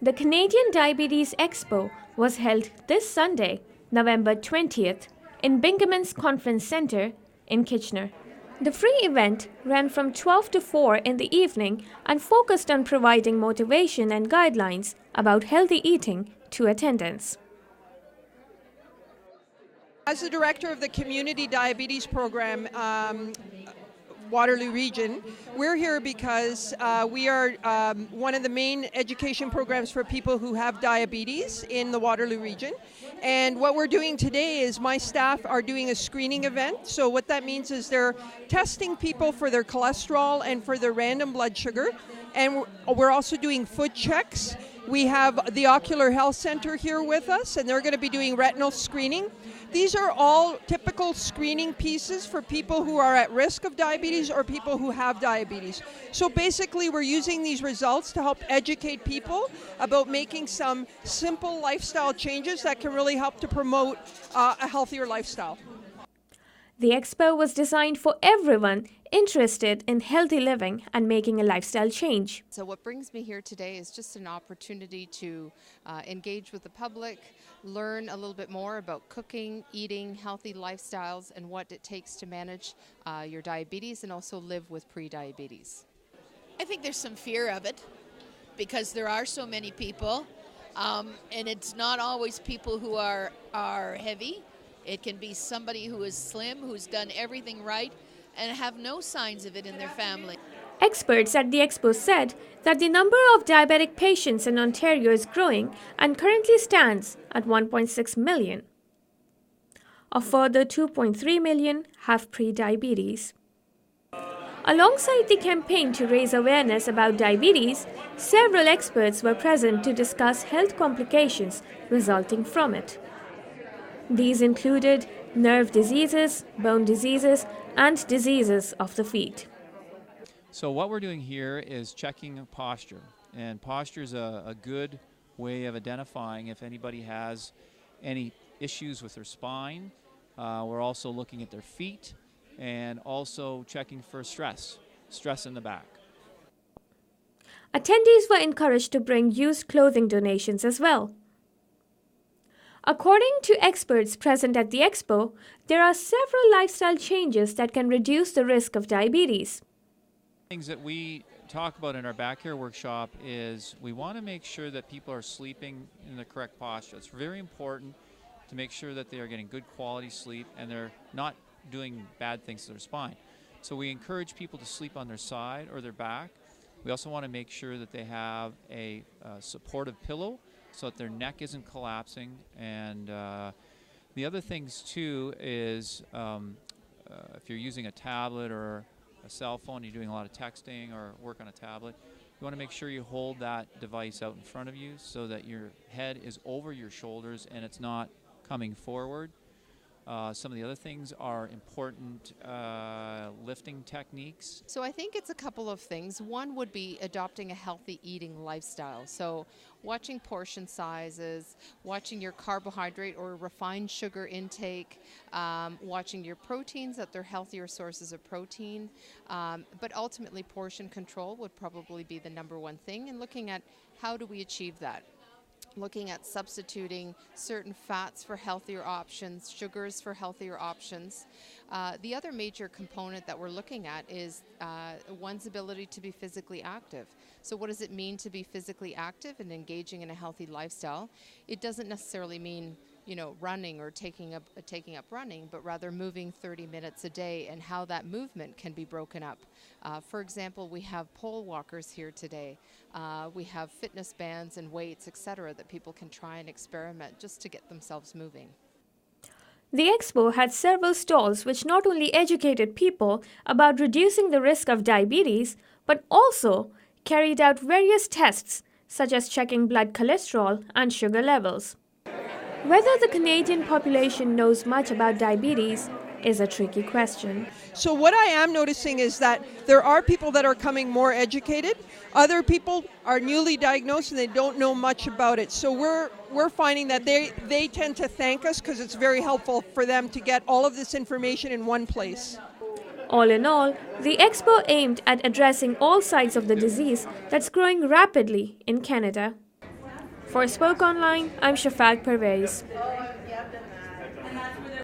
The Canadian Diabetes Expo was held this Sunday, November 20th, in Bingaman's Conference Centre in Kitchener. The free event ran from 12 to 4 in the evening and focused on providing motivation and guidelines about healthy eating to attendants. As the director of the Community Diabetes Program, Waterloo Region, we're here because we are one of the main education programs for people who have diabetes in the Waterloo Region. And what we're doing today is my staff are doing a screening event. So what that means is they're testing people for their cholesterol and for their random blood sugar. And we're also doing foot checks. We have the Ocular Health Center here with us, and they're going to be doing retinal screening. These are all typical screening pieces for people who are at risk of diabetes or people who have diabetes. So basically, we're using these results to help educate people about making some simple lifestyle changes that can really help to promote a healthier lifestyle. The expo was designed for everyone interested in healthy living and making a lifestyle change. So what brings me here today is just an opportunity to engage with the public, learn a little bit more about cooking, eating, healthy lifestyles, and what it takes to manage your diabetes and also live with pre-diabetes. I think there's some fear of it because there are so many people, and it's not always people who are heavy. It can be somebody who is slim, who's done everything right, and have no signs of it in their family. Experts at the expo said that the number of diabetic patients in Ontario is growing and currently stands at 1.6 million. A further 2.3 million have pre-diabetes. Alongside the campaign to raise awareness about diabetes, several experts were present to discuss health complications resulting from it. These included nerve diseases, bone diseases, and diseases of the feet. So what we're doing here is checking posture, and posture is a good way of identifying if anybody has any issues with their spine. We're also looking at their feet and also checking for stress in the back. Attendees were encouraged to bring used clothing donations as well. According to experts present at the expo, there are several lifestyle changes that can reduce the risk of diabetes. Things that we talk about in our back care workshop is we want to make sure that people are sleeping in the correct posture. It's very important to make sure that they are getting good quality sleep and they're not doing bad things to their spine. So we encourage people to sleep on their side or their back. We also want to make sure that they have a supportive pillow so that their neck isn't collapsing. And the other things too is if you're using a tablet or a cell phone, you're doing a lot of texting or work on a tablet, you want to make sure you hold that device out in front of you so that your head is over your shoulders and it's not coming forward. Some of the other things are important lifting techniques. So I think it's a couple of things. One would be adopting a healthy eating lifestyle. So watching portion sizes, watching your carbohydrate or refined sugar intake, watching your proteins, that they're healthier sources of protein. But ultimately portion control would probably be the number one thing, and looking at how do we achieve that. Looking at substituting certain fats for healthier options, sugars for healthier options. The other major component that we're looking at is one's ability to be physically active. So what does it mean to be physically active and engaging in a healthy lifestyle? It doesn't necessarily mean, you know, running or taking up running, but rather moving 30 minutes a day and how that movement can be broken up. For example, we have pole walkers here today. We have fitness bands and weights, etc., that people can try and experiment just to get themselves moving. The expo had several stalls which not only educated people about reducing the risk of diabetes, but also carried out various tests such as checking blood cholesterol and sugar levels. Whether the Canadian population knows much about diabetes is a tricky question. So what I am noticing is that there are people that are coming more educated. Other people are newly diagnosed and they don't know much about it. So we're finding that they tend to thank us because it's very helpful for them to get all of this information in one place. All in all, the expo aimed at addressing all sides of the disease that's growing rapidly in Canada. For Spoke Online, I'm Shafag Pervez.